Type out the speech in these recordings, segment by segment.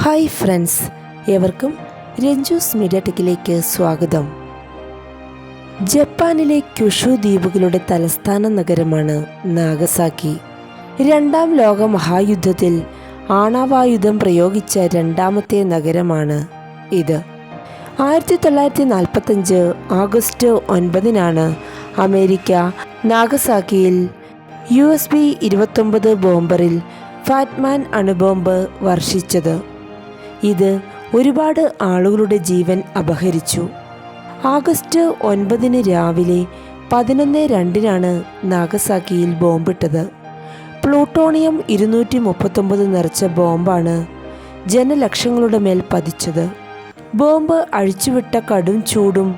Hi friends, ഏവർക്കും Ranju's media ടെക്കിലേക്ക് സ്വാഗതം. ജപ്പാനിലെ ക്യുഷു ദ്വീപുകളുടെ തലസ്ഥാന നഗരമാണ് നാഗസാക്കി. രണ്ടാം ലോക മഹായുദ്ധത്തിൽ ആണവായുധം പ്രയോഗിച്ച രണ്ടാമത്തെ നഗരമാണ് ഇത്. 1945 ആഗസ്റ്റ് 9 അമേരിക്ക നാഗസാക്കിയിൽ USB-29 ബോംബറിൽ ഫാറ്റ്മാൻ അണുബോംബ് വർഷിച്ചത്. ഇത് ഒരുപാട് ആളുകളുടെ ജീവൻ അപഹരിച്ചു. ആഗസ്റ്റ് 9 രാവിലെ 11:02 നാഗസാക്കിയിൽ ബോംബിട്ടത്. പ്ലൂട്ടോണിയം 239 നിറച്ച ബോംബാണ് ജനലക്ഷങ്ങളുടെ മേൽ പതിച്ചത്. ബോംബ് അഴിച്ചുവിട്ട കടും ചൂടും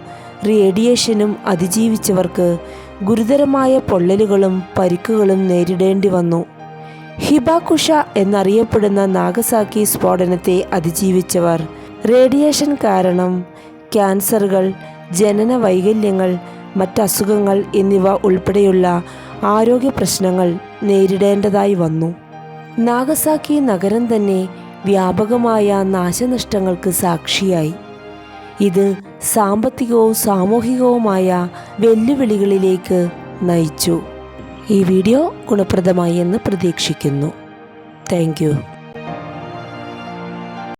റേഡിയേഷനും അതിജീവിച്ചവർക്ക് ഗുരുതരമായ പൊള്ളലുകളും പരിക്കുകളും നേരിടേണ്ടി വന്നു. ഹിബാകുഷ എന്നറിയപ്പെടുന്ന നാഗസാക്കി സ്ഫോടനത്തെ അതിജീവിച്ചവർ റേഡിയേഷൻ കാരണം ക്യാൻസറുകൾ, ജനന വൈകല്യങ്ങൾ, മറ്റസുഖങ്ങൾ എന്നിവ ഉൾപ്പെടെയുള്ള ആരോഗ്യ പ്രശ്നങ്ങൾ നേരിടേണ്ടതായി വന്നു. നാഗസാക്കി നഗരം തന്നെ വ്യാപകമായ നാശനഷ്ടങ്ങൾക്ക് സാക്ഷിയായി. ഇത് സാമ്പത്തികവും സാമൂഹികവുമായ വെല്ലുവിളികളിലേക്ക് നയിച്ചു. ഈ വീഡിയോ ഗുണപ്രദമായി എന്ന് പ്രതീക്ഷിക്കുന്നു. Thank you.